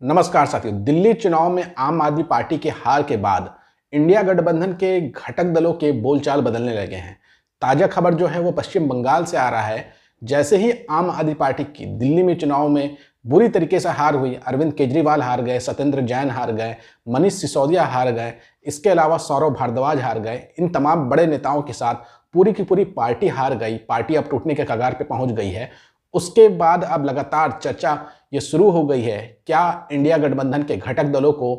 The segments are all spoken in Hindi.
नमस्कार साथियों। दिल्ली चुनाव में आम आदमी पार्टी के हार के बाद इंडिया गठबंधन के घटक दलों के बोलचाल बदलने लगे हैं। ताजा खबर जो है वो पश्चिम बंगाल से आ रहा है। जैसे ही आम आदमी पार्टी की दिल्ली में चुनाव में बुरी तरीके से हार हुई, अरविंद केजरीवाल हार गए, सत्येंद्र जैन हार गए, मनीष सिसोदिया हार गए, इसके अलावा सौरभ भारद्वाज हार गए, इन तमाम बड़े नेताओं के साथ पूरी की पूरी पार्टी हार गई। पार्टी अब टूटने के कगार पे पहुंच गई है। उसके बाद अब लगातार चर्चा ये शुरू हो गई है, क्या इंडिया गठबंधन के घटक दलों को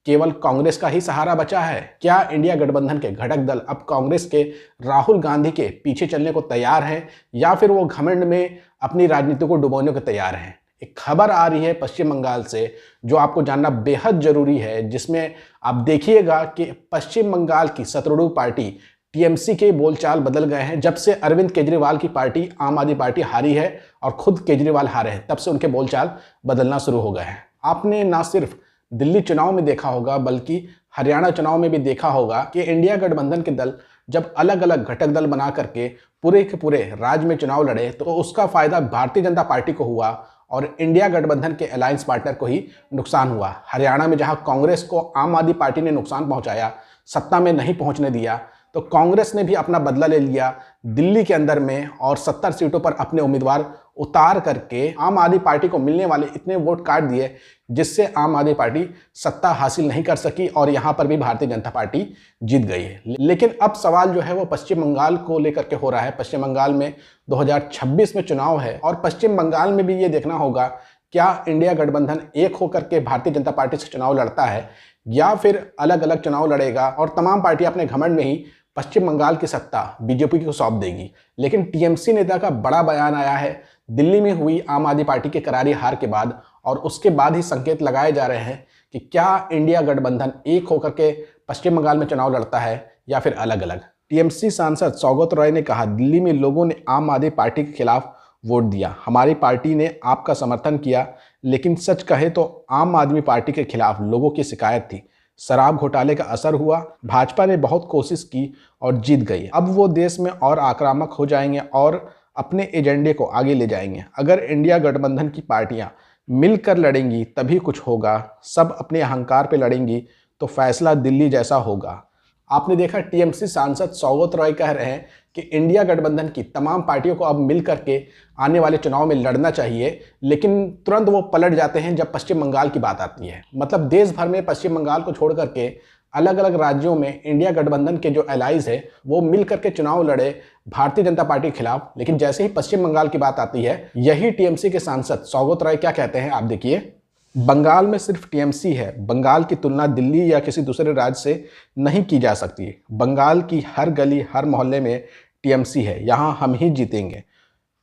केवल कांग्रेस का ही सहारा बचा है? क्या इंडिया गठबंधन के घटक दल अब कांग्रेस के राहुल गांधी के पीछे चलने को तैयार हैं, या फिर वो घमंड में अपनी राजनीति को डुबोने को तैयार हैं? एक खबर आ रही है पश्चिम बंगाल से जो आपको जानना बेहद जरूरी है, जिसमें आप देखिएगा कि पश्चिम बंगाल की सत्तारूढ़ पार्टी टीएमसी के बोलचाल बदल गए हैं। जब से अरविंद केजरीवाल की पार्टी आम आदमी पार्टी हारी है और खुद केजरीवाल हारे हैं, तब से उनके बोलचाल बदलना शुरू हो गए हैं। आपने ना सिर्फ दिल्ली चुनाव में देखा होगा बल्कि हरियाणा चुनाव में भी देखा होगा कि इंडिया गठबंधन के दल जब अलग अलग घटक दल बना करके पूरे के पूरे राज्य में चुनाव लड़े तो उसका फायदा भारतीय जनता पार्टी को हुआ और इंडिया गठबंधन के अलायंस पार्टनर को ही नुकसान हुआ। हरियाणा में जहां कांग्रेस को आम आदमी पार्टी ने नुकसान पहुंचाया, सत्ता में नहीं पहुंचने दिया, तो कांग्रेस ने भी अपना बदला ले लिया दिल्ली के अंदर में और 70 सीटों पर अपने उम्मीदवार उतार करके आम आदमी पार्टी को मिलने वाले इतने वोट काट दिए जिससे आम आदमी पार्टी सत्ता हासिल नहीं कर सकी और यहां पर भी भारतीय जनता पार्टी जीत गई है। लेकिन अब सवाल जो है वो पश्चिम बंगाल को लेकर के हो रहा है। पश्चिम बंगाल में 2026 में चुनाव है और पश्चिम बंगाल में भी ये देखना होगा क्या इंडिया गठबंधन एक होकर के भारतीय जनता पार्टी से चुनाव लड़ता है या फिर अलग अलग चुनाव लड़ेगा और तमाम पार्टी अपने घमंड में ही पश्चिम बंगाल की सत्ता बीजेपी को सौंप देगी। लेकिन टीएमसी नेता का बड़ा बयान आया है दिल्ली में हुई आम आदमी पार्टी के करारी हार के बाद, और उसके बाद ही संकेत लगाए जा रहे हैं कि क्या इंडिया गठबंधन एक होकर के पश्चिम बंगाल में चुनाव लड़ता है या फिर अलग अलग। टीएमसी सांसद सौगत रॉय ने कहा, दिल्ली में लोगों ने आम आदमी पार्टी के खिलाफ वोट दिया, हमारी पार्टी ने आपका समर्थन किया, लेकिन सच कहे तो आम आदमी पार्टी के खिलाफ लोगों की शिकायत थी। शराब घोटाले का असर हुआ, भाजपा ने बहुत कोशिश की और जीत गई। अब वो देश में और आक्रामक हो जाएंगे और अपने एजेंडे को आगे ले जाएंगे। अगर इंडिया गठबंधन की पार्टियां मिलकर लड़ेंगी तभी कुछ होगा, सब अपने अहंकार पे लड़ेंगी तो फैसला दिल्ली जैसा होगा। आपने देखा टीएमसी सांसद सौगत रॉय कह रहे हैं कि इंडिया गठबंधन की तमाम पार्टियों को अब मिल करके आने वाले चुनाव में लड़ना चाहिए, लेकिन तुरंत वो पलट जाते हैं जब पश्चिम बंगाल की बात आती है। मतलब देश भर में पश्चिम बंगाल को छोड़ करके अलग अलग राज्यों में इंडिया गठबंधन के जो एलाइज है वो मिल करके चुनाव लड़े भारतीय जनता पार्टी के खिलाफ, लेकिन जैसे ही पश्चिम बंगाल की बात आती है यही टीएमसी के सांसद सौगत रॉय क्या कहते हैं आप देखिए। बंगाल में सिर्फ टीएमसी है, बंगाल की तुलना दिल्ली या किसी दूसरे राज्य से नहीं की जा सकती। बंगाल की हर गली हर मोहल्ले में टीएमसी है, यहाँ हम ही जीतेंगे।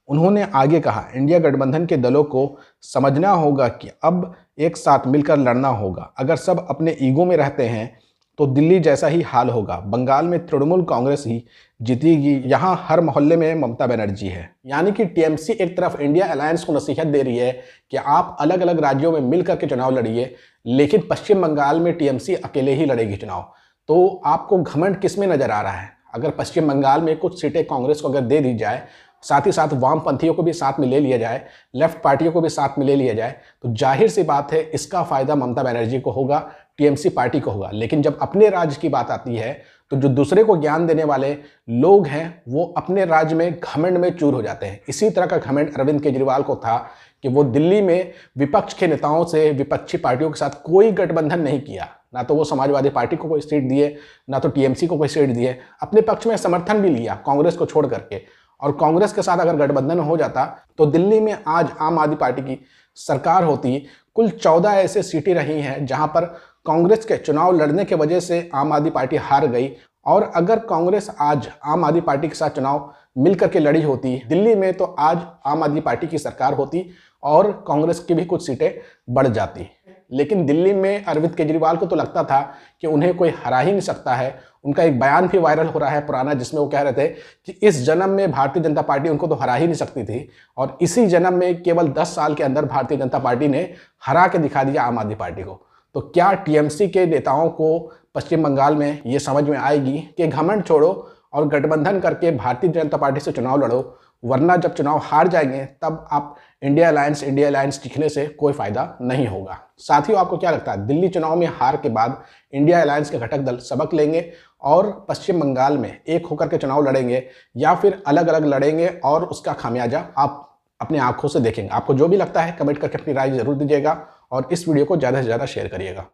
उन्होंने आगे कहा, इंडिया गठबंधन के दलों को समझना होगा कि अब एक साथ मिलकर लड़ना होगा। अगर सब अपने ईगो में रहते हैं तो दिल्ली जैसा ही हाल होगा। बंगाल में तृणमूल कांग्रेस ही जीतेगी, यहाँ हर मोहल्ले में ममता बनर्जी है। यानी कि टीएमसी एक तरफ इंडिया अलायंस को नसीहत दे रही है कि आप अलग अलग राज्यों में मिल करके चुनाव लड़िए, लेकिन पश्चिम बंगाल में टीएमसी अकेले ही लड़ेगी चुनाव। तो आपको घमंड किस में नजर आ रहा है? अगर पश्चिम बंगाल में कुछ सीटें कांग्रेस को अगर दे दी जाए, साथ ही साथ वामपंथियों को भी साथ में ले लिया जाए, लेफ्ट पार्टियों को भी साथ में ले लिया जाए, तो जाहिर सी बात है इसका फायदा ममता बनर्जी को होगा, टीएमसी पार्टी को होगा। लेकिन जब अपने राज्य की बात आती है तो जो दूसरे को ज्ञान देने वाले लोग हैं वो अपने राज्य में घमंड में चूर हो जाते हैं। इसी तरह का घमंड अरविंद केजरीवाल को था कि वो दिल्ली में विपक्ष के नेताओं से, विपक्षी पार्टियों के साथ कोई गठबंधन नहीं किया। ना तो वो समाजवादी पार्टी को कोई सीट दिए, ना तो टीएमसी को कोई सीट दिए। अपने पक्ष में समर्थन भी लिया कांग्रेस को छोड़ करके, और कांग्रेस के साथ अगर गठबंधन हो जाता तो दिल्ली में आज आम आदमी पार्टी की सरकार होती। कुल 14 ऐसे सीटें रही हैं जहां पर कांग्रेस के चुनाव लड़ने के वजह से आम आदमी पार्टी हार गई, और अगर कांग्रेस आज आम आदमी पार्टी के साथ चुनाव मिलकर के लड़ी होती दिल्ली में तो आज आम आदमी पार्टी की सरकार होती और कांग्रेस की भी कुछ सीटें बढ़ जाती। लेकिन दिल्ली में अरविंद केजरीवाल को तो लगता था कि उन्हें कोई हरा ही नहीं सकता है। उनका एक बयान भी वायरल हो रहा है पुराना, जिसमें वो कह रहे थे कि इस जन्म में भारतीय जनता पार्टी उनको तो हरा ही नहीं सकती थी, और इसी जन्म में केवल 10 साल के अंदर भारतीय जनता पार्टी ने हरा के दिखा दिया आम आदमी पार्टी को। तो क्या टीएमसी के नेताओं को पश्चिम बंगाल में ये समझ में आएगी कि घमंड छोड़ो और गठबंधन करके भारतीय जनता पार्टी से चुनाव लड़ो, वरना जब चुनाव हार जाएंगे तब आप इंडिया अलायंस दिखने से कोई फायदा नहीं होगा। साथियों, आपको क्या लगता है, दिल्ली चुनाव में हार के बाद इंडिया अलायंस के घटक दल सबक लेंगे और पश्चिम बंगाल में एक होकर के चुनाव लड़ेंगे या फिर अलग अलग लड़ेंगे और उसका खामियाजा आप अपनी आंखों से देखेंगे? आपको जो भी लगता है कमेंट करके अपनी राय जरूर दीजिएगा और इस वीडियो को ज़्यादा से ज़्यादा शेयर करिएगा।